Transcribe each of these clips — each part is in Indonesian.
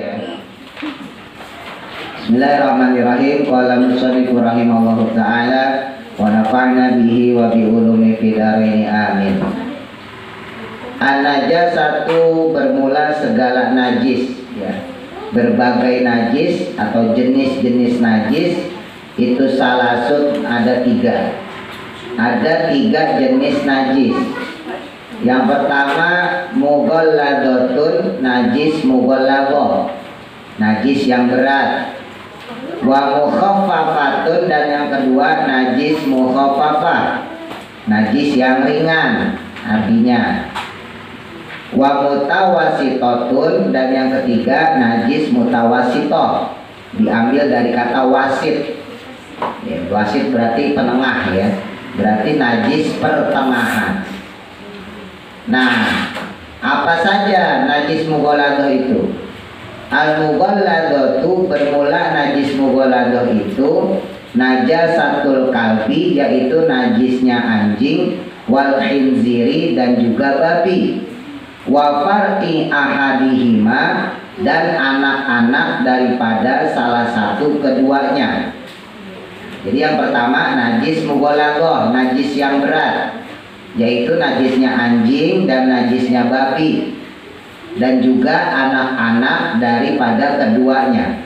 ya. Bismillahirrahmanirrahim. Qala musannif rahimallahu taala wa nafa'na bihi wa bi ulumi fid dharain amin. An-najasatu bermula segala najis ya. Berbagai najis atau jenis-jenis najis itu salasut ada 3. Ada 3 jenis najis. Yang pertama mughalladatun, najis mughalladah, najis yang berat. Wa mukhaffafatun, dan yang kedua najis mukhaffafah, najis yang ringan artinya. Wa mutawasitatun, dan yang ketiga najis mutawasitoh, diambil dari kata wasit ya, wasit berarti penengah ya, berarti najis pertengahan. Nah, apa saja najis mughalladah itu? Al-mughalladatu bermula najis mughalladah itu najasatul kalbi, yaitu najisnya anjing, wal khinziri, dan juga babi, wa far'i ahadihima, dan anak-anak daripada salah satu keduanya. Jadi yang pertama najis mughalladah, najis yang berat, yaitu najisnya anjing dan najisnya babi, dan juga anak-anak daripada keduanya.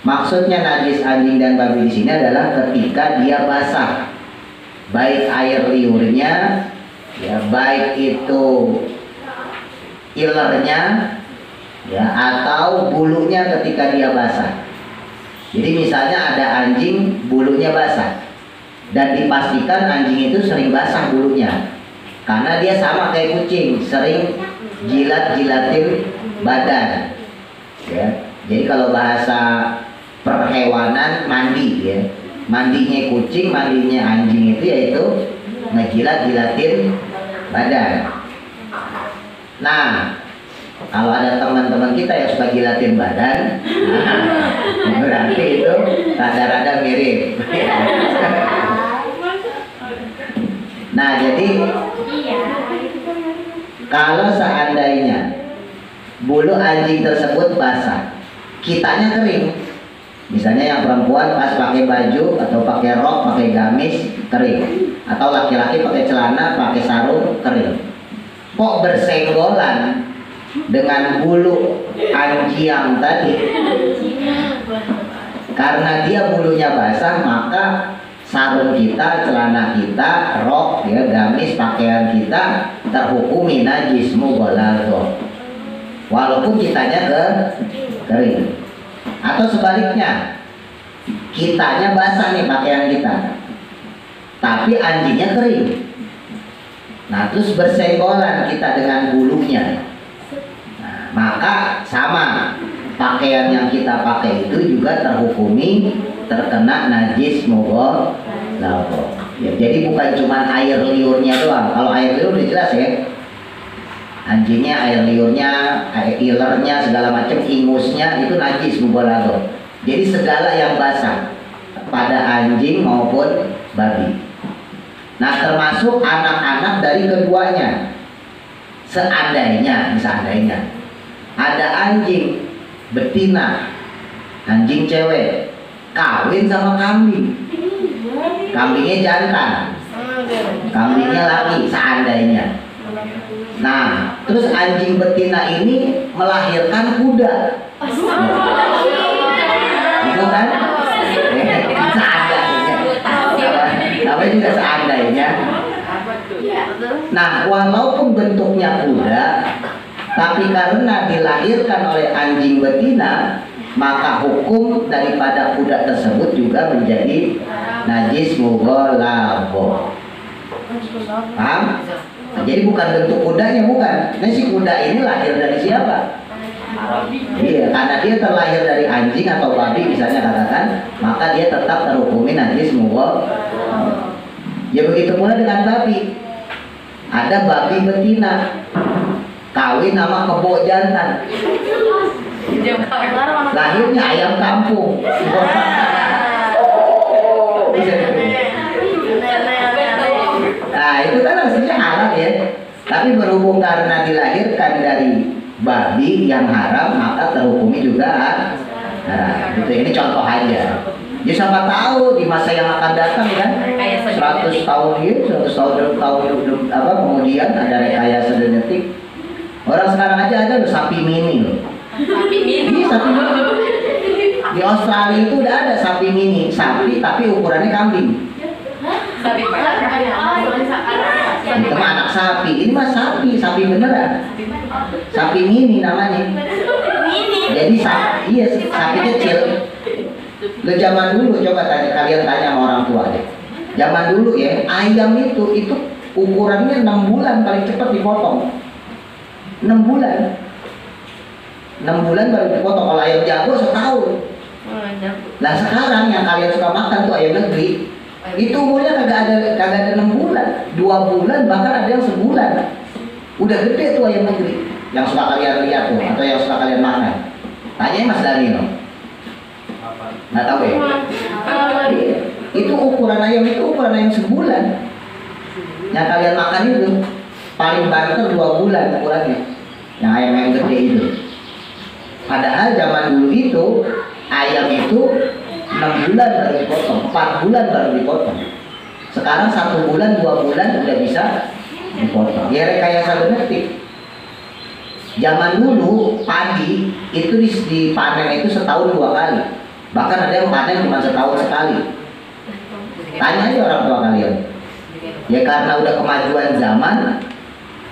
Maksudnya najis anjing dan babi di sini adalah ketika dia basah, baik air liurnya, ya, baik itu ilernya, ya, atau bulunya ketika dia basah. Jadi misalnya ada anjing bulunya basah, dan dipastikan anjing itu sering basah bulunya, karena dia sama kayak kucing, sering jilat-jilatin badan ya. Jadi kalau bahasa perhewanan mandi ya, mandinya kucing, mandinya anjing itu yaitu ngejilat-jilatin badan. Nah, kalau ada teman-teman kita yang suka jilatin badan, berarti itu rada-rada mirip. Nah, jadi kalau seandainya bulu anjing tersebut basah, kitanya kering, misalnya yang perempuan pas pakai baju atau pakai rok, pakai gamis, kering, atau laki-laki pakai celana, pakai sarung, kering, kok bersenggolan dengan bulu anjing yang tadi? Karena dia bulunya basah, maka sarung kita, celana kita, rok, ya, gamis, pakaian kita terhukumi najis mughalladah, walaupun kitanya kering. Atau sebaliknya, kitanya basah nih pakaian kita, tapi anjingnya kering. Nah, terus bersenggolan kita dengan bulunya. Nah, maka sama, pakaian yang kita pakai itu juga terhukumi terkena najis mughalladah ya. Jadi bukan cuma air liurnya doang. Kalau air liur udah jelas ya, anjingnya, air liurnya, air ilernya, segala macam, ingusnya itu najis mughalladah. Jadi segala yang basah pada anjing maupun babi. Nah, termasuk anak-anak dari keduanya. Seandainya ada anjing betina, anjing cewek kawin sama kambing, kambingnya jantan, kambingnya laki, seandainya. Nah, terus anjing betina ini melahirkan kuda, itu kan? Seandainya, namanya juga seandainya. Nah, walaupun bentuknya kuda, tapi karena dilahirkan oleh anjing betina, maka hukum daripada kuda tersebut juga menjadi najis mughalladah. Paham? Nah, jadi bukan bentuk kudanya, bukan. Nah, si kuda ini lahir dari siapa? Iya, karena dia terlahir dari anjing atau babi misalnya katakan, maka dia tetap terhukumi najis mughalladah. Ya begitu pula dengan babi. Ada babi betina kawin sama kebo jantan, lahirnya ayam kampung. Nah, itu kan aslinya halal ya, tapi berhubung karena dilahirkan dari babi yang haram, maka terhukumi juga Gitu, ini contoh aja. Ya siapa tahu di masa yang akan datang kan, 100 tahun gitu, 100 tahun apa kemudian ada rekayasa genetik. Orang sekarang aja ada loh sapi mini loh. Sapi mini. Iya, sapi mini. Di Australia itu udah ada sapi mini, sapi tapi ukurannya kambing. Sapi Itu mah anak sapi, ini mah sapi beneran. Sapi mini namanya. Jadi sapi, iya sapi kecil. Lo zaman dulu coba kalian tanya sama orang tua deh. Zaman dulu ya, ayam itu ukurannya 6 bulan paling cepat dipotong. 6 bulan. 6 bulan baru dipotong. Kalau ayam jago setahun. Nah sekarang yang kalian suka makan tuh ayam negeri, itu umurnya kagak ada 6 bulan, 2 bulan, bahkan ada yang sebulan. Udah gede tuh ayam negeri. Yang suka kalian lihat tuh, atau yang suka kalian makan. Tanya Mas Danilo. Nggak tahu ya? Itu ukuran ayam sebulan. Yang kalian makan itu paling banter 2 bulan ukurannya. Yang ayam gede itu. Padahal zaman dulu itu ayam itu 6 bulan baru dipotong, 4 bulan baru dipotong. Sekarang 1 bulan, 2 bulan udah bisa dipotong. Ya rekayasa genetik. Zaman dulu padi itu dipanen itu setahun 2 kali. Bahkan ada yang panen cuma setahun sekali. Tanya aja orang tua kalian. Ya karena udah kemajuan zaman,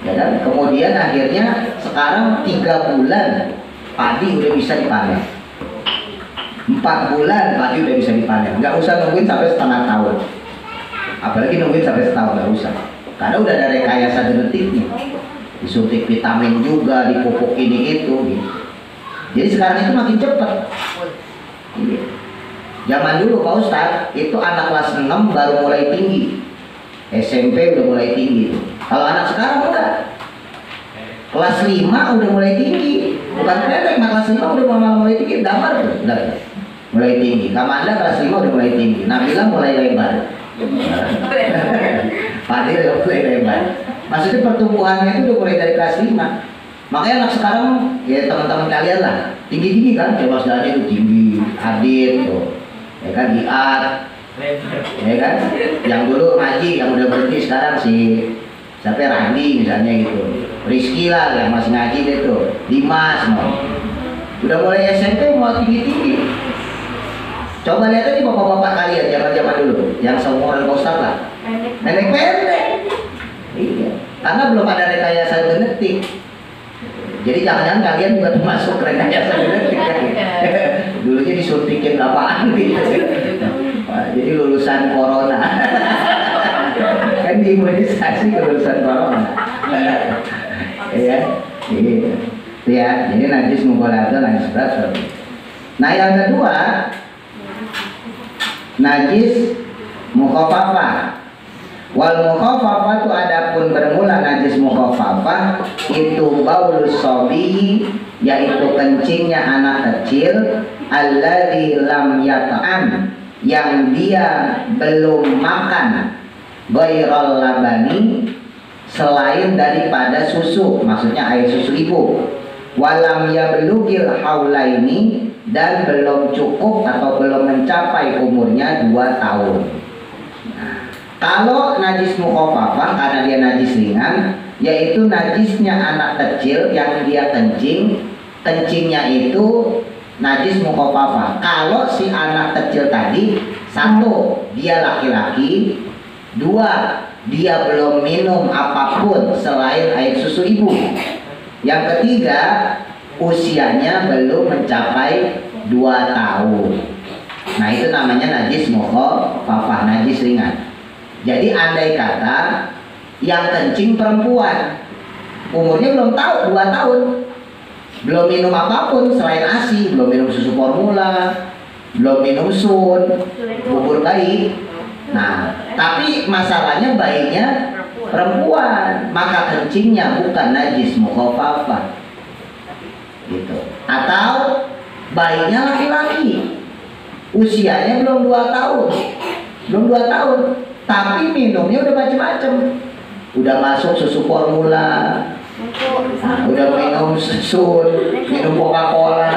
ya kan? Kemudian akhirnya sekarang 3 bulan padi udah bisa dipanen. 4 bulan padi udah bisa dipanen. Nggak usah nungguin sampai setengah tahun. Apalagi nungguin sampai setahun, nggak usah. Karena udah ada rekayasa genetiknya. Disuntik vitamin juga, dipupuk ini itu. Gitu. Jadi sekarang itu makin cepat. Zaman dulu Pak Ustadz, itu anak kelas 6 baru mulai tinggi. SMP udah mulai tinggi. Kalau anak sekarang udah kelas 5 udah mulai tinggi. Bukan pendek, kelas 5 udah mulai tinggi. Damar tuh, udah mulai tinggi. Kamanda kelas 5 udah mulai tinggi. Nabila mulai lebar. Fadil udah mulai lebar. Maksudnya pertumbuhannya itu udah mulai dari kelas 5. Makanya anak sekarang, ya teman-teman kalian lah, tinggi-tinggi kan, kayak Mas Dhani itu tinggi, Adit tuh, ya kan, Diat, ya kan, yang dulu ngaji, yang udah berhenti sekarang si siapa Randi misalnya gitu, Rizky lah yang masih ngaji deh tuh, Dimas, no. Udah mulai SMP mau tinggi-tinggi. Coba lihat aja bapak-bapak kalian zaman-zaman dulu, yang seumuran Pak Ustadz lah, pendek-pendek. Iya, karena belum ada rekayasa genetik. Jadi jangan-jangan kalian juga termasuk rekayasa genetik kan? Dulunya disuntikin apaan gitu. Jadi lulusan corona. Kan diimunisasi lulusan corona. Ya, gitu. Ya, jadi najis mughaladzah, najis berat. Nah yang kedua, najis mukhaffafah. Wal mukhaffafah itu adapun bermula najis mukhaffafah itu baulus sobi, yaitu kencingnya anak kecil, alladzi lam yata'am, yang dia belum makan, ghairal labani, selain daripada susu, maksudnya air susu ibu, walam yablugil haulaini, dan belum cukup atau belum mencapai umurnya 2 tahun. Kalau najis mukhaffafah karena dia najis ringan, yaitu najisnya anak kecil yang dia kencingnya itu najis mukhaffafah. Kalau si anak kecil tadi, 1, dia laki-laki, 2, dia belum minum apapun selain air susu ibu. Yang ketiga, usianya belum mencapai 2 tahun. Nah itu namanya najis mukhaffafah, najis ringan. Jadi andai kata yang kencing perempuan, umurnya belum tahu 2 tahun, belum minum apapun selain ASI, belum minum susu formula, belum minum sun, bubur bayi. Nah, tapi masalahnya bayinya perempuan, maka kencingnya bukan najis mukhaffafah. Gitu. Atau bayinya laki-laki, usianya belum 2 tahun, tapi minumnya udah macam-macam, udah masuk susu formula, udah minum sun, minum Coca-Cola,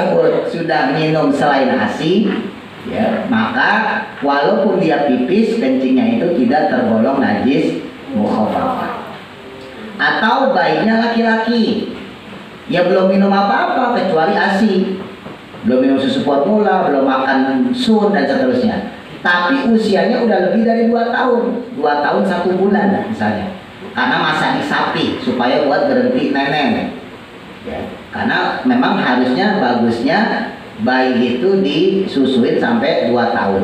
tersebut sudah minum selain ASI, ya, maka walaupun dia pipis, kencingnya itu tidak tergolong najis mukhafafah. Atau baiknya laki-laki, ya belum minum apa-apa kecuali ASI, belum minum susu formula, belum makan sun dan seterusnya, tapi usianya udah lebih dari 2 tahun, 2 tahun 1 bulan misalnya, karena masa isapi supaya buat berhenti nenek, ya, karena memang harusnya bagusnya bayi itu disusuin sampai 2 tahun,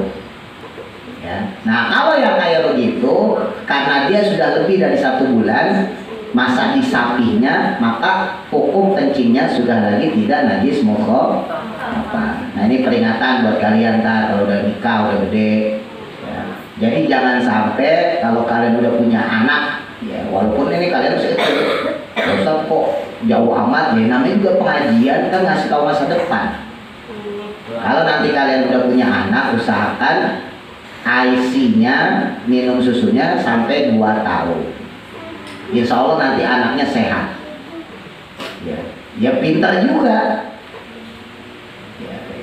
ya. Nah kalau yang kayak begitu, karena dia sudah lebih dari 1 bulan masa isapinya, maka hukum kencingnya sudah lagi tidak najis mukhafafah. Nah ini peringatan buat kalian kalau udah nikah, udah gede, ya. Jadi jangan sampai kalau kalian udah punya anak, ya walaupun ini kalian masih kecil, Ustaz kok jauh amat, ya namanya juga pengajian kan ngasih tahu masa depan. Kalau nanti kalian udah punya anak, usahakan IC-nya, minum susunya sampai 2 tahun. Insya Allah nanti anaknya sehat, ya pintar juga.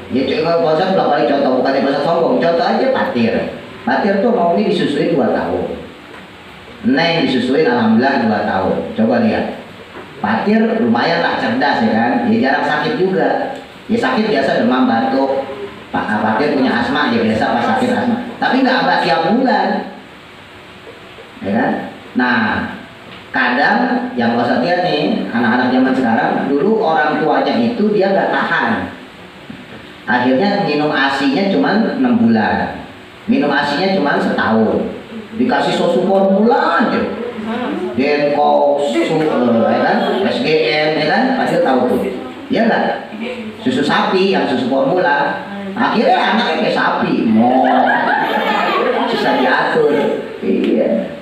Ya coba bosan belakang kali contoh, bukannya bosan sombong, contoh aja Patir. Patir tuh mau ini disusuin 2 tahun, Neng disusuin alhamdulillah 2 tahun. Coba lihat, Patir lumayan lah cerdas ya kan, dia jarang sakit juga. Ya sakit biasa demam batuk, Patir punya asma ya biasa pas sakit asma, tapi nggak tiap bulan, ya kan. Nah kadang yang Ustaz lihat nih, anak-anak zaman sekarang, dulu orang tuanya itu dia nggak tahan, akhirnya minum ASI-nya cuma 6 bulan, minum ASI-nya cuma setahun, dikasih susu formula aja, Denko, ya kan, SGN, ya kan, pasti tahu tuh, ya kan, susu sapi yang susu formula, akhirnya anaknya kayak sapi, susah diatur, iya.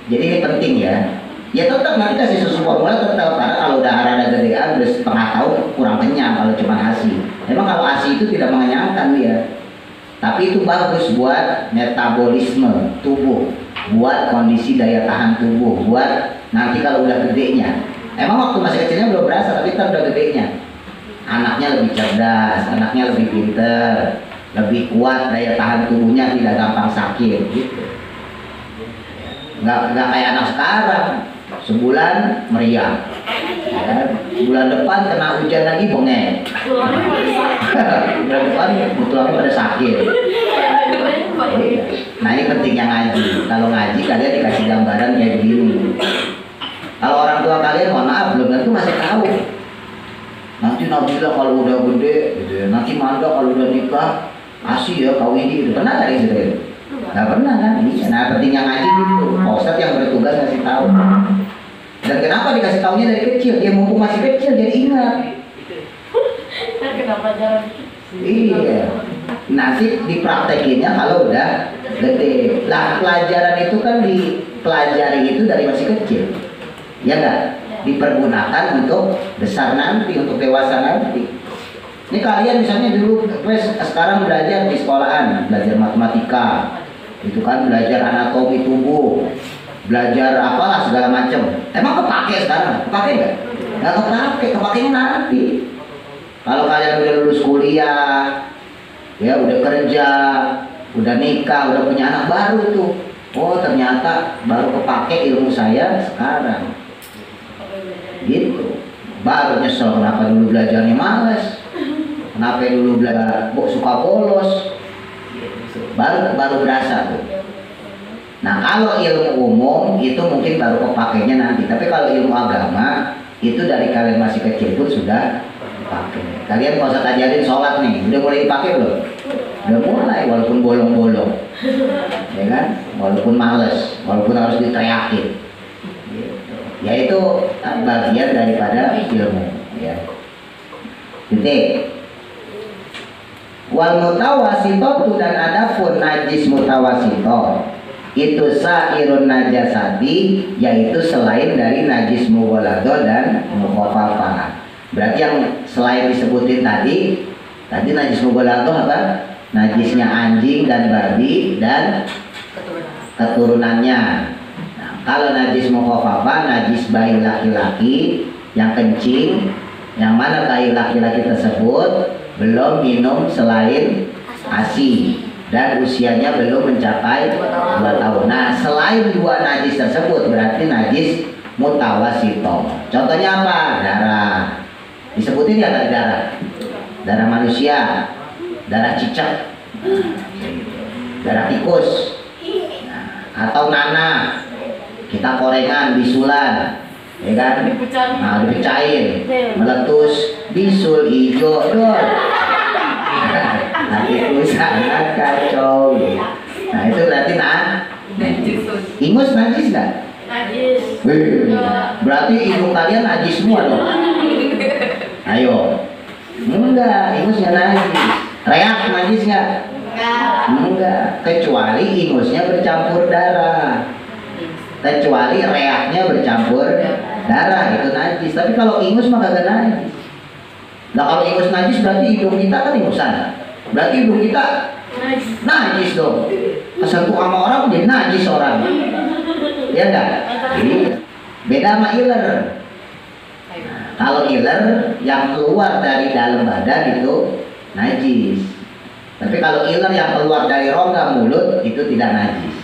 Jadi ini penting ya. Ya tetap nanti kasih susu formula tetap, karena kalau udah rada gedean udah setengah tahun kurang kenyang kalau cuma ASI. Memang kalau ASI itu tidak mengenyangkan dia, tapi itu bagus buat metabolisme tubuh, buat kondisi daya tahan tubuh, buat nanti kalau udah gedenya. Emang waktu masih kecilnya belum berasa, tapi kan udah gedenya, anaknya lebih cerdas, anaknya lebih pinter, lebih kuat daya tahan tubuhnya, tidak gampang sakit gitu. Nggak kayak anak sekarang, sebulan meriang, ya, bulan depan kena hujan lagi bengek, bulan depan tulangnya pada sakit. Nah ini pentingnya ngaji. Kalau ngaji kalian dikasih gambaran kayak begini. Kalau orang tua kalian, mohon maaf, belum tentu masih tahu. Nanti Nabila kalau udah gede, gitu ya. Nanti Manda kalau udah nikah, ASI ya kawin gitu. Pernah nggak gitu? Nggak pernah kan? Nah pentingnya ngaji gitu. Ustadz yang bertugas ngasih tahu. Dan kenapa dikasih tahunya dari kecil? Dia mumpung masih kecil jadi ingat. Kenapa jalan? Iya. Nanti dipraktekinnya kalau udah gede. Lah pelajaran itu kan dipelajari itu dari masih kecil, ya enggak? Dipergunakan untuk besar nanti, untuk dewasa nanti. Ini kalian misalnya dulu, sekarang belajar di sekolahan, belajar matematika, itu kan belajar anatomi tubuh, belajar apalah segala macam. Emang kepake sekarang? Kepake nggak? Nggak kepake, kepakenya nanti. Kalau kalian udah lulus kuliah, ya udah kerja, udah nikah, udah punya anak baru tuh. Oh ternyata baru kepake ilmu saya sekarang. Gitu. Baru nyesel kenapa dulu belajarnya males. Kenapa dulu belajar suka bolos. Baru berasa tuh. Nah kalau ilmu umum itu mungkin baru kepakainya nanti. Tapi kalau ilmu agama itu dari kalian masih kecil pun sudah dipakai. Kalian kalau usah ajarin sholat nih, udah mulai dipakai belum? Udah mulai, walaupun bolong-bolong, ya kan? Walaupun males, walaupun harus diteriakin. Gitu. Ya itu bagian daripada ilmu. Ya. Titik. Wal mutawasitotu, dan adapun najis mutawasito itu sairun najasati, yaitu selain dari najis mughaladzah dan mukhafafah. Berarti yang selain disebutin tadi najis mughaladzah apa? Najisnya anjing dan babi dan keturunannya. Nah, kalau najis mukhafafah, najis bayi laki-laki yang kencing, Yang mana bayi laki-laki tersebut belum minum selain ASI dan usianya belum mencapai 2 tahun. Nah, selain 2 najis tersebut berarti najis mutawasito. Contohnya apa? Darah. Disebutin ya tadi darah. Darah manusia, darah cicak, darah tikus, atau nanah. Kita korengan, bisulan, ya kan? Nah, dipecahin, meletus, bisul hijau, dor. Nah, itu sangat kacau. Nah, itu berarti ingus najis nggak? Najis. Berarti hidung kalian najis semua dong. Ayo. Enggak, ingusnya najis. Reak najis nggak? Enggak. Kecuali ingusnya bercampur darah. Kecuali reaknya bercampur darah, itu najis. Tapi kalau ingus mah kagak najis. Nah, kalau ingus najis berarti hidung kita kan ingusan. Berarti hidung kita najis dong. Kesentuh sama orang jadi najis orang. Ya enggak? Beda sama iler. Kalau iler yang keluar dari dalam badan itu najis. Tapi kalau iler yang keluar dari rongga mulut itu tidak najis.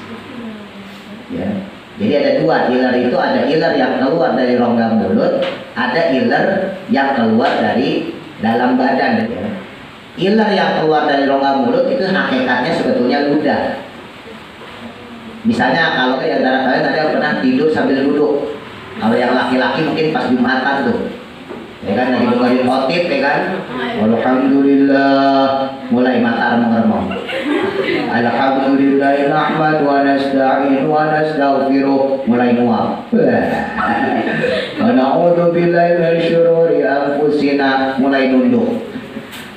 Ya. Jadi ada 2 iler itu, ada iler yang keluar dari rongga mulut, ada iler yang keluar dari dalam badan. Ya. Iler yang keluar dari rongga mulut itu hakikatnya sebetulnya ludah. Misalnya kalau di antara kalian ada yang pernah tidur sambil duduk. Kalau yang laki-laki mungkin pas Jumatan tuh, ya kan, lagi dengerin khotib, ya kan, alhamdulillah, mulai mata remong-remong. Alhamdulillah nahmad wa nasta'in wa nastaghfiruh, mulai mual. Wa na'udzu billahi min syururi anfusina, mulai nunduk.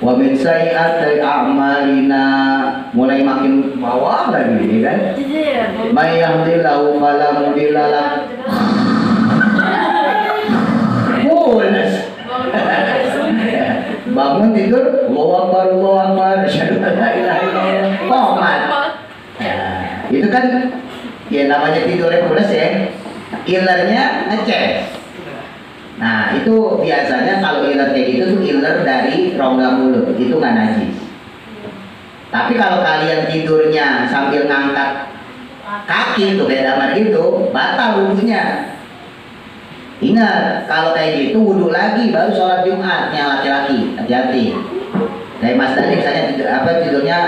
Wa min sayyi'ati a'malina, mulai makin bawah lagi, ya kan. May yahdihillahu fala mudilla lahu. Bangun tidur, Allahu Akbar, Allahu Akbar, asyhadu an la ilaha illallah. Qomat. Itu kan ya namanya tidurnya pulas ya. Ilernya ngecek. Nah, itu biasanya kalau iler kayak gitu tuh iler dari rongga mulut, itu nggak najis. Tapi kalau kalian tidurnya sambil ngangkat kaki tuh kayak damar gitu, batal wudunya. Ingat, kalau kayak gitu wudhu lagi baru sholat Jumat yang laki-laki, hati-hati. Kayak Mas Dani misalnya tidurnya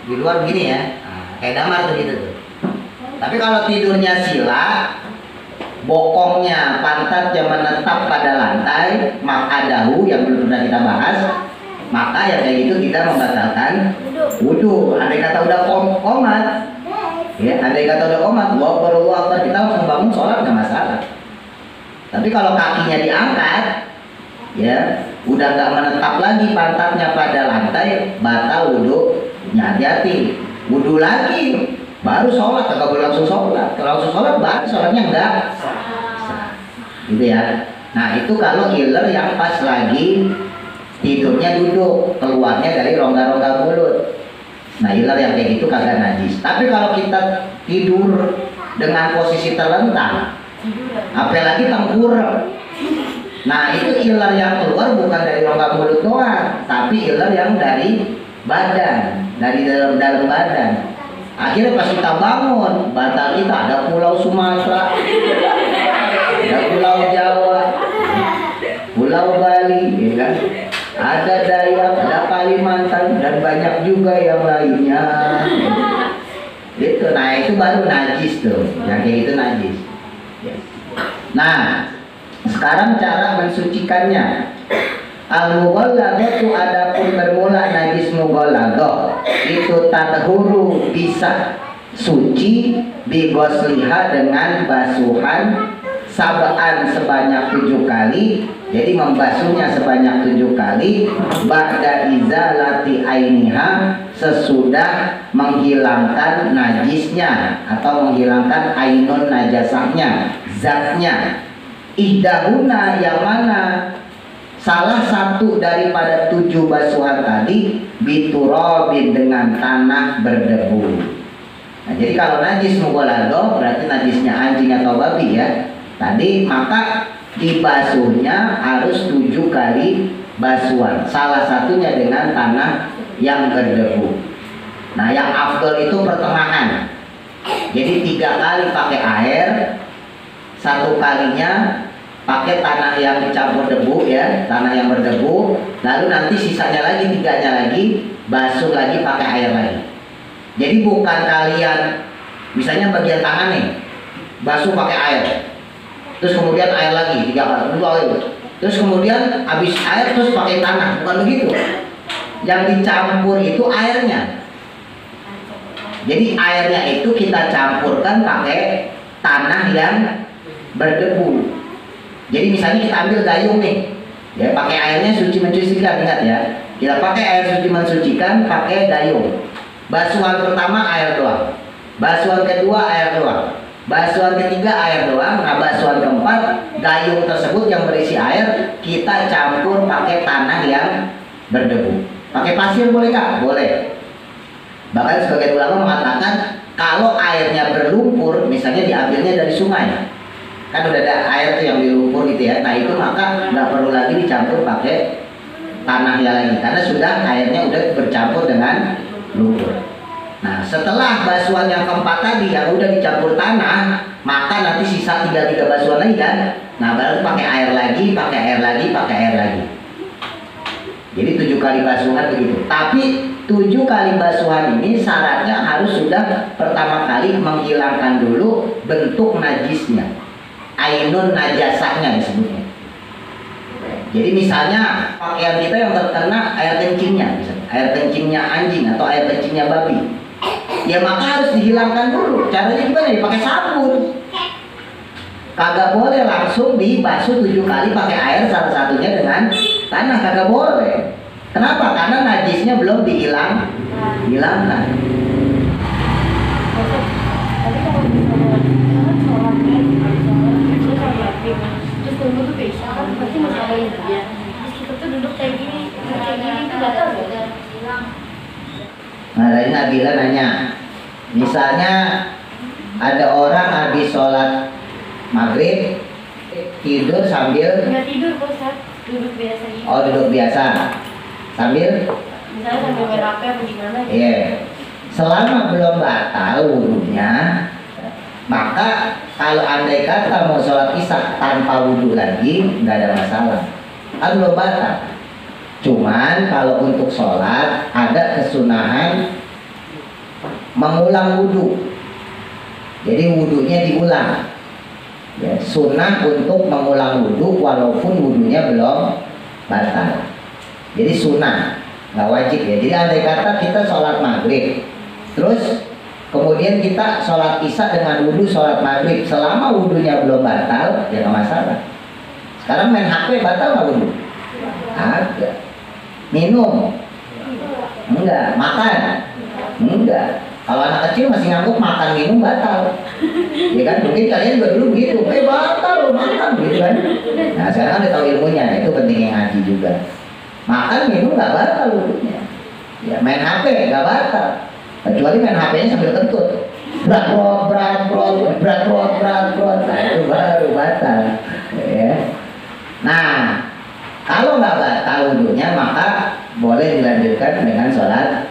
di luar begini ya, kayak damar tuh gitu tuh. Tapi kalau tidurnya sila, bokongnya pantatnya menetap pada lantai, maka dahu yang belum pernah kita bahas, maka ya kayak gitu kita membatalkan wudhu. Andai kata udah komat, ya, andai kata udah komat, Allahu Akbar, kita langsung bangun sholat nggak masalah. Tapi kalau kakinya diangkat, ya, udah nggak menetap lagi pantatnya pada lantai, batal wudhunya. Hati-hati, wudhu lagi, baru sholat, nggak boleh langsung sholat. Kalau langsung sholat, baru sholatnya enggak sah. Gitu ya. Nah, itu kalau iler yang pas lagi tidurnya duduk, keluarnya dari rongga-rongga mulut. Nah, iler yang kayak gitu kagak najis. Tapi kalau kita tidur dengan posisi terlentang, apalagi tengkurap, nah itu iler yang keluar bukan dari rongga mulut doang, tapi iler yang dari badan, dari dalam badan. Akhirnya pas kita bangun, bantal kita ada pulau Sumatera, ada pulau Jawa, pulau Bali, ya kan? Ada Dayak, ada Kalimantan, dan banyak juga yang lainnya. Gitu. Nah, itu baru najis tuh, yang kayak gitu najis. Nah, sekarang cara mensucikannya. Al-mughallaghatu adapun bermula najis mughallaghah itu tathuru bisa suci bigosliha dengan basuhan sab'an sebanyak 7 kali. Jadi membasuhnya sebanyak 7 kali ba'da izalati ainiha, sesudah menghilangkan najisnya atau menghilangkan ainun najasahnya, zatnya. Ihdahuna yang mana salah satu daripada 7 basuhan tadi biturabin dengan tanah berdebu. Nah, jadi kalau najis mughallaghah berarti najisnya anjing atau babi ya. Tadi maka dibasuhnya harus 7 kali basuhan. Salah satunya dengan tanah yang berdebu. Nah, yang afdol itu pertengahan. Jadi 3 kali pakai air, 1 kalinya pakai tanah yang dicampur debu ya, tanah yang berdebu. Lalu nanti sisanya lagi, 3-nya lagi basuh lagi pakai air lagi. Jadi bukan kalian misalnya bagian tangan nih basuh pakai air, terus kemudian air lagi 3 kali, terus kemudian habis air terus pakai tanah, bukan begitu. Yang dicampur itu airnya. Jadi airnya itu kita campurkan pakai tanah yang berdebu. Jadi misalnya kita ambil gayung nih, ya pakai airnya suci mensucikan, ingat ya. Kita pakai air suci mensucikan pakai gayung. Basuhan pertama air doang, basuhan kedua air doang, basuhan ketiga air doang. Nah, basuhan keempat gayung tersebut yang berisi air kita campur pakai tanah yang berdebu. Pakai pasir boleh nggak? Boleh. Bahkan sebagian ulama mengatakan kalau airnya berlumpur, misalnya diambilnya dari sungai, kan udah ada air tuh yang di lumpur gitu ya. Nah itu maka nggak perlu lagi dicampur pakai tanahnya lagi, karena sudah airnya udah bercampur dengan lumpur. Nah setelah basuhan yang keempat tadi yang udah dicampur tanah, maka nanti sisa 3 basuhan lagi kan. Nah baru pakai air lagi, pakai air lagi, pakai air lagi. Jadi 7 kali basuhan begitu. Tapi 7 kali basuhan ini syaratnya harus sudah pertama kali menghilangkan dulu bentuk najisnya, ainun najasahnya disebutnya. Jadi misalnya pakaian kita yang terkena air kencingnya, misalnya air kencingnya anjing atau air kencingnya babi, ya maka harus dihilangkan dulu. Caranya gimana? Pakai sabun. Kagak boleh langsung dibasuh 7 kali pakai air, salah satunya dengan tanah, kagak boleh. Kenapa? Karena najisnya belum hilangkan. Tapi kalau misalnya sholat terus tunggu tuh bisa kan pasti masih ada ya. Terus kita tuh duduk kayak gini itu batal ya? Nah, tadi Nabila nanya, misalnya ada orang habis sholat maghrib tidur sambil Nggak tidur kok, Ustaz. Duduk biasa gitu. Oh, duduk biasa sambil Misalnya sambil main HP apa gimana? Iya. Selama belum batal wudhunya, maka kalau andai kata mau sholat isya tanpa wudhu lagi nggak ada masalah, kan belum batal. Cuman kalau untuk sholat ada kesunahan mengulang wudhu. Jadi wudhunya diulang. Ya, sunnah untuk mengulang wudhu walaupun wudhunya belum batal. Jadi sunnah, nggak wajib ya. Jadi andai kata kita sholat maghrib, terus kemudian kita sholat isya dengan wudhu sholat maghrib, selama wudhunya belum batal, ya nggak masalah. Sekarang main HP batal nggak wudhu? Ada. Minum? Enggak. Makan? Enggak. Kalau anak kecil masih ngangguk makan minum batal, ya kan? Mungkin kalian juga dulu gitu, batal makan gitu kan? Nah sekarang udah tahu ilmunya, itu pentingnya ngaji juga. Makan minum nggak batal wudhunya. Ya main HP nggak batal, kecuali main HP-nya sambil kentut, berat, nah itu baru batal. Ya. Nah kalau nggak batal wudhunya maka boleh dilanjutkan dengan sholat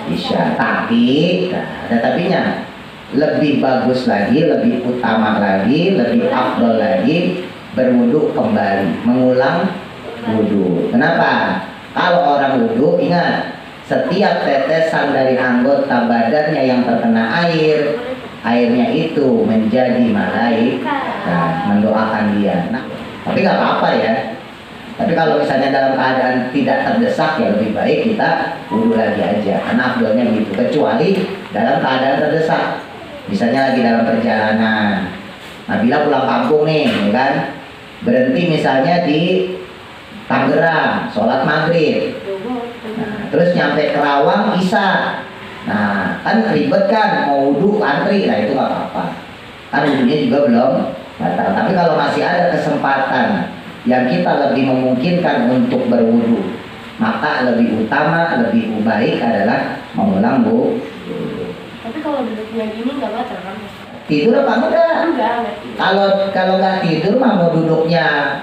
isya. Tapi ada tapinya, lebih bagus lagi, lebih utama lagi, lebih afdol lagi berwudhu kembali, mengulang wudhu. Kenapa? Kalau orang wudhu, ingat, setiap tetesan dari anggota badannya yang terkena air, airnya itu menjadi malaikat mendoakan dia. Nah, tapi nggak apa-apa ya. Tapi kalau misalnya dalam keadaan tidak terdesak, ya lebih baik kita wudhu lagi aja, karena afdolnya gitu. Kecuali dalam keadaan terdesak, misalnya lagi dalam perjalanan. Nabila pulang kampung nih, ya kan? Berhenti misalnya di Tangerang, sholat maghrib. Nah, terus nyampe Kerawang isya. Nah, kan ribet kan, mau wudhu antri, nah itu nggak apa-apa. Kan wudhunya juga belum batal. Tapi kalau masih ada kesempatan yang kita lebih memungkinkan untuk berwudu, maka lebih utama, lebih baik adalah mengulang wudhu. Tapi kalau duduknya gini nggak batal kan? Tidur apa enggak? Enggak. Kalau nggak tidur mah mau duduknya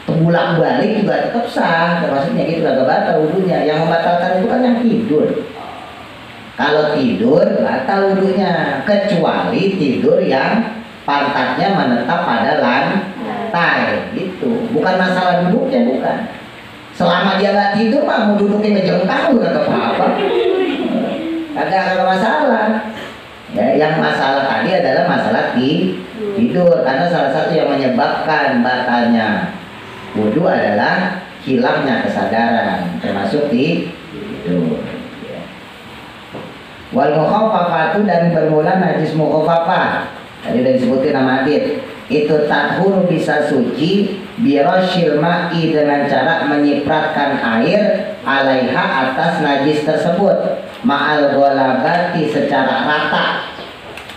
bolak balik juga tetap sah, maksudnya gitu, agak batal wudhunya. Yang membatalkan itu kan yang tidur. Kalau tidur batal wudhunya, kecuali tidur yang pantatnya menetap pada lantai, gitu. Bukan masalah duduknya, bukan. Selama dia nggak tidur mah mau duduknya ngejengkang nggak apa-apa, ada masalah. Ya, yang masalah tadi adalah masalah tidur, karena salah satu yang menyebabkan batalnya wudhu adalah hilangnya kesadaran, termasuk tidur. Wal mukhaffafatu, dan bermula najis mukhaffafah. Tadi udah disebutin nama hadits. Itu tathuru, bisa suci, biroshil ma'i, dengan cara menyipratkan air alaiha, atas najis tersebut, ma'al ghalabati, secara rata,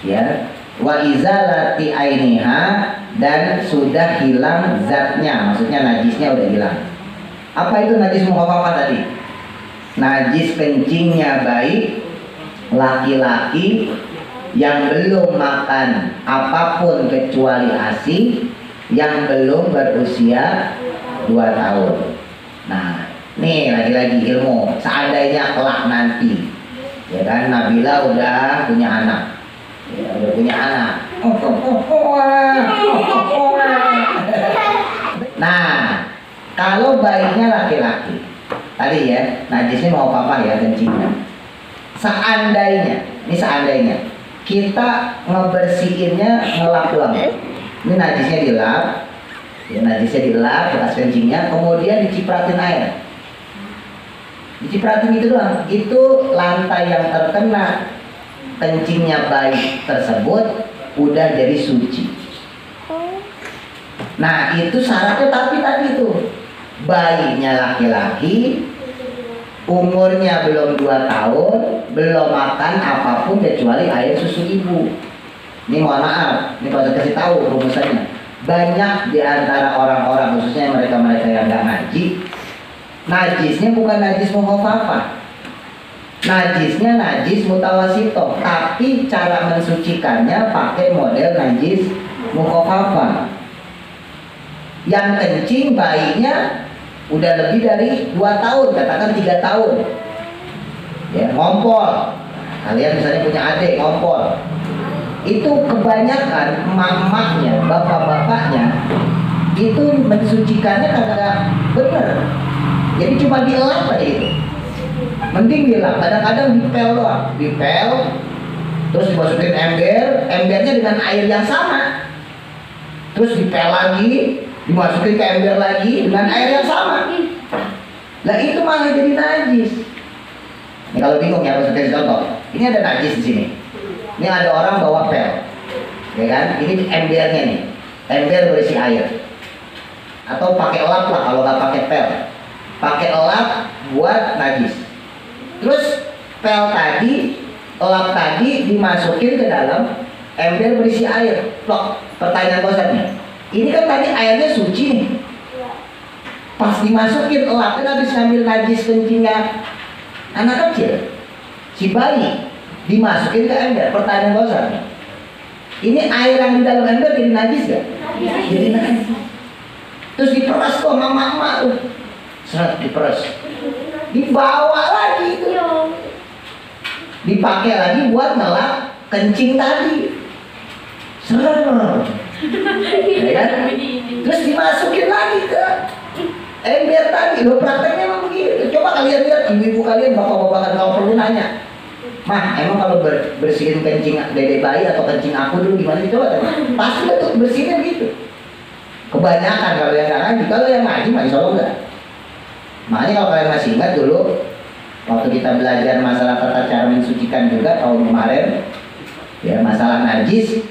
ya, wa izalati ainiha, dan sudah hilang zatnya, maksudnya najisnya udah hilang. Apa itu najis mukhaffafah tadi? Najis kencingnya baik laki-laki yang belum makan apapun kecuali ASI, yang belum berusia 2 tahun. Nah, nih lagi-lagi ilmu. Seandainya kelak nanti, ya kan, Nabila udah punya anak, ya, udah punya anak. Nah, kalau baiknya laki-laki, tadi ya, najisnya mau apa ya, kencingnya. Seandainya, ini seandainya kita ngebersihinnya ngelap doang. Ini najisnya dilap, ya, najisnya dilap, bekas kencingnya, kemudian dicipratin air. Dicipratin itu doang. Itu lantai yang terkena kencingnya bayi tersebut udah jadi suci. Nah, itu syaratnya, tapi tadi tuh bayinya laki-laki, umurnya belum 2 tahun, belum makan apapun kecuali air susu ibu. Ini mohon maaf, ini kalau saya kasih tahu rumusannya. Banyak di antara orang-orang, khususnya mereka-mereka yang nggak ngaji, najisnya bukan najis mukhaffafah, najisnya najis mutawasito, tapi cara mensucikannya pakai model najis mukhaffafah. Yang kencing bayinya udah lebih dari 2 tahun, katakan 3 tahun, ya, ngompol. Kalian misalnya punya adik ngompol, itu kebanyakan emak-emaknya, bapak-bapaknya itu mensucikannya kagak bener, jadi cuma dilap aja itu. Mending dilap, kadang-kadang dipel doang, dipel, terus dimasukin ember, embernya dengan air yang sama, terus dipel lagi, dimasukin ke ember lagi dengan air yang sama. Nah, itu malah jadi najis. Ini kalau bingung ya, harus kasih contoh. Ini ada najis di sini. Ini ada orang bawa pel, ya kan? Ini embernya nih, ember berisi air. Atau pakai lap lah kalau nggak pakai pel. Pakai lap buat najis. Terus pel tadi, lap tadi dimasukin ke dalam ember berisi air. Loh, pertanyaan bosannya, ini kan tadi airnya suci nih. Pas dimasukin lap, kan habis ngambil najis kencingnya anak kecil, si bayi, dimasukin ke ember. Pertanyaan bosannya, ini air yang di dalam ember jadi najis gak? Jadi najis. Terus diperas kok sama mama tuh, seret diperas, dibawa lagi itu, dipakai lagi buat ngelap kencing tadi, seret, ya kan? Terus dimasukin lagi ke ember tadi. Lo prakteknya emang begitu. Coba kalian lihat, ibu-ibu kalian, bapak-bapak kalau perlu nanya, Mah, emang kalau bersihin kencing dede bayi atau kencing aku dulu gimana sih? Coba tanya. Pasti betul bersihinnya gitu. Kebanyakan kalau yang nggak ngaji, kalau yang ngaji mah insya Allah enggak. Makanya kalau kalian masih ingat dulu, waktu kita belajar masalah tata cara mensucikan juga tahun kemarin, ya, masalah najis,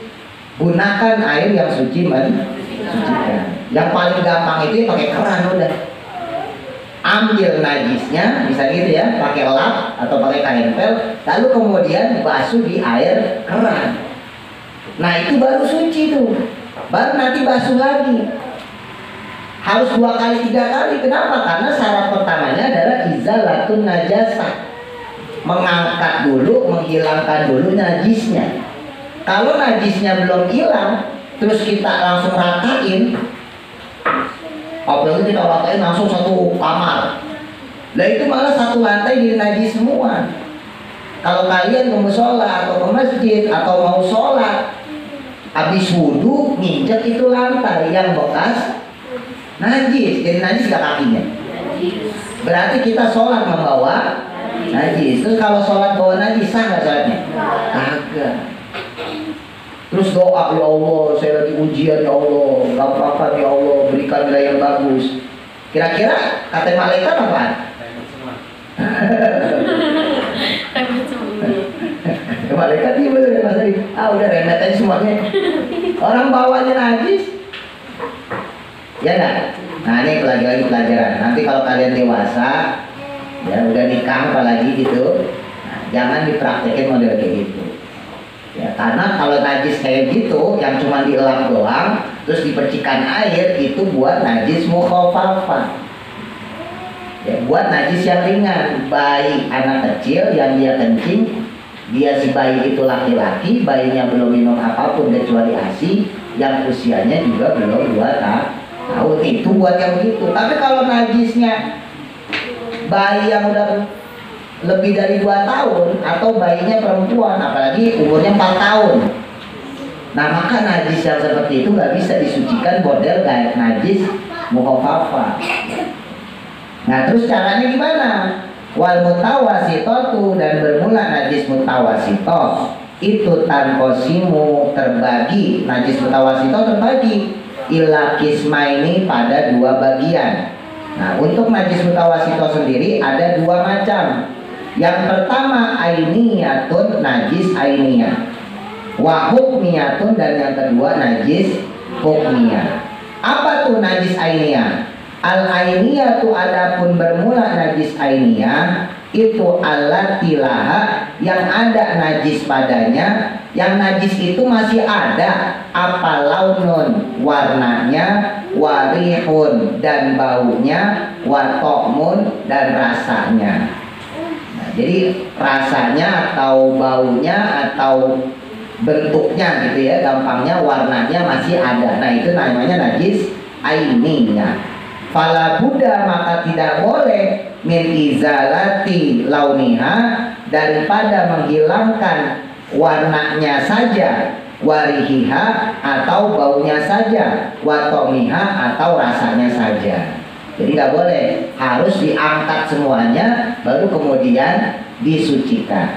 gunakan air yang suci mensucikan. Yang paling gampang itu ya pakai keran udah. Ambil najisnya, bisa gitu ya, pakai lap atau pakai kain pel, lalu kemudian basuh di air keran. Nah, itu baru suci tuh. Baru nanti basuh lagi. Harus 2 kali 3 kali. Kenapa? Karena syarat pertamanya adalah izalatun najasah. Mengangkat dulu, menghilangkan dulu najisnya. Kalau najisnya belum hilang, terus kita langsung ratain, apalagi kita ratain langsung satu kamar, lah itu malah satu lantai jadi najis semua. Kalau kalian ke musola atau ke masjid atau mau sholat, habis wudhu nginjek itu lantai yang bekas najis, jadi najis gak kakinya? Berarti kita sholat membawa najis. Terus kalau sholat bawa najis sah nggak sholatnya? Kagak. Terus doa, ya Allah, saya lagi ujian, ya Allah, gampangkan ya Allah, berikan nilai yang bagus. Kira-kira kata malaikat apa? Malaikat dia bener Mas Ari. Udah remet aja semuanya. Orang bawanya najis. Ya enggak? Nah ini lagi-lagi pelajaran. Nanti kalau kalian dewasa, ya udah nikah apalagi gitu, nah, jangan dipraktekin model kayak gitu. Ya, karena kalau najis kayak gitu yang cuma dielap doang terus dipercikan air, itu buat najis mukhafafah. Ya, buat najis yang ringan. Bayi anak kecil yang dia kencing, dia si bayi itu laki-laki, bayinya belum minum apapun kecuali ASI, yang usianya juga belum 2 tahun, itu buat yang begitu. Tapi kalau najisnya bayi yang udah lebih dari 2 tahun atau bayinya perempuan, apalagi umurnya 4 tahun, nah maka najis yang seperti itu nggak bisa disucikan model kayak najis mukhafafah. Nah terus caranya gimana? Wal mutawasitotu, dan bermula najis mutawasito itu tanqosimu terbagi, najis mutawasito terbagi ila kismaini pada 2 bagian. Nah untuk najis mutawasito sendiri ada 2 macam. Yang pertama ainiyatun, najis ainiyah, wa hukmiyatun, dan yang kedua najis hukmiyah. Apa tuh najis ainiyah? Al ainiyatu, adapun bermula najis ainiyah itu alatilaha, yang ada najis padanya, yang najis itu masih ada apa launun, warnanya, warihun, dan baunya, watokmun, dan rasanya. Nah, jadi rasanya atau baunya atau bentuknya gitu ya, gampangnya warnanya masih ada. Nah itu namanya najis ainiyah. Fala Buddha, maka tidak boleh min izalati launiha, daripada menghilangkan warnanya saja, warihiha, atau baunya saja, watomiha, atau rasanya saja. Jadi nggak boleh, harus diangkat semuanya baru kemudian disucikan.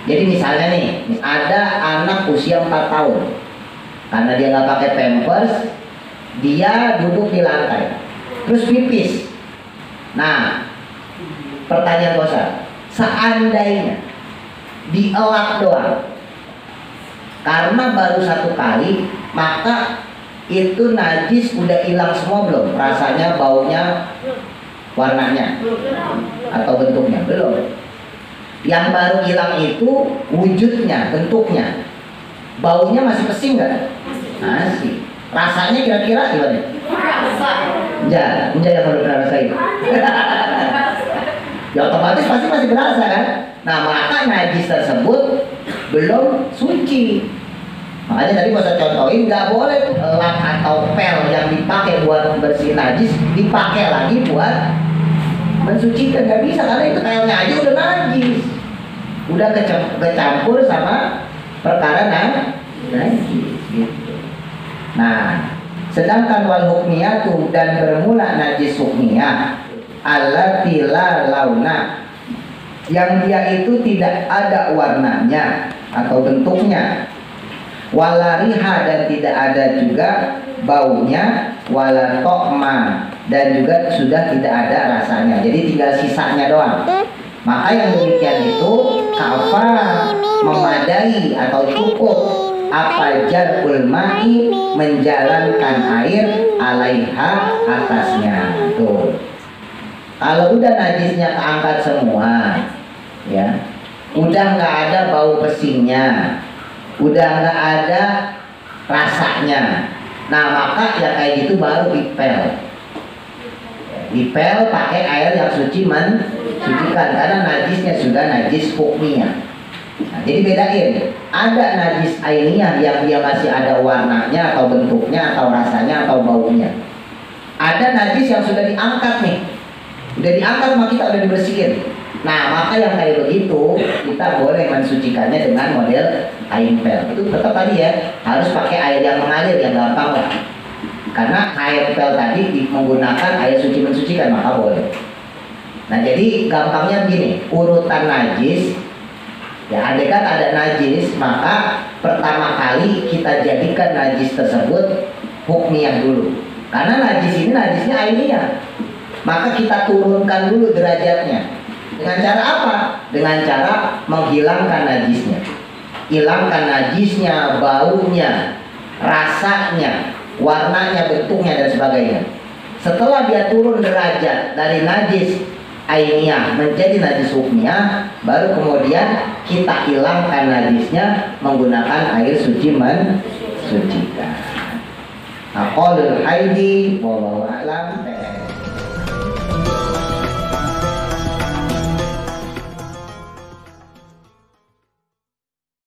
Jadi misalnya nih, ada anak usia 4 tahun, karena dia nggak pakai pampers, dia duduk di lantai terus pipis. Nah, pertanyaan bosan, seandainya dielap doang, karena baru 1 kali, maka itu najis udah hilang semua belum? Rasanya, baunya, warnanya, atau bentuknya? Belum. Yang baru hilang itu wujudnya, bentuknya. Baunya masih pesing nggak? Masih. Rasanya kira-kira gimana? Ya, yang baru pernah rasain. Ya otomatis pasti masih berasa kan? Nah maka najis tersebut belum suci. Makanya tadi saya contohin, nggak boleh lap atau pel yang dipakai buat bersih najis dipakai lagi buat mensucikan, nggak bisa, karena itu pelnya aja udah najis, udah kecampur sama perkara najis gitu. Nah sedangkan wal hukmiyatu, dan bermula najis hukmiyah allati la launa, yang dia itu tidak ada warnanya atau bentuknya, wala riha, dan tidak ada juga baunya, wala tokma, dan juga sudah tidak ada rasanya, jadi tinggal sisanya doang. Maka yang demikian itu kafa, memadai atau cukup, apa jarul ma'i, menjalankan air, alaiha, atasnya. Tuh. Kalau udah najisnya keangkat semua, ya, udah nggak ada bau pesingnya, udah nggak ada rasanya, nah maka ya kayak gitu baru dipel. Dipel pakai air yang suci mensucikan, karena najisnya sudah najis hukmiyah. Nah, jadi bedain, ada najis ainiyah yang dia masih ada warnanya atau bentuknya atau rasanya atau baunya. Ada najis yang sudah diangkat nih, udah diangkat maka kita udah dibersihin. Nah maka yang kayak begitu kita boleh mensucikannya dengan model ain pel. Itu tetap tadi ya, harus pakai air yang mengalir yang gampang lah. Karena air pel tadi menggunakan air suci mensucikan maka boleh. Nah jadi gampangnya begini, urutan najis. Ya, andai kan ada najis, maka pertama kali kita jadikan najis tersebut hukmiyah dulu. Karena najis ini najisnya ainiyah. Maka kita turunkan dulu derajatnya. Dengan cara apa? Dengan cara menghilangkan najisnya. Hilangkan najisnya, baunya, rasanya, warnanya, bentuknya dan sebagainya. Setelah dia turun derajat dari najis ainiyah menjadi najis hukmiyah, baru kemudian kita hilangkan najisnya menggunakan air suci mensucikan. Aqalul haidi wallahu a'lam.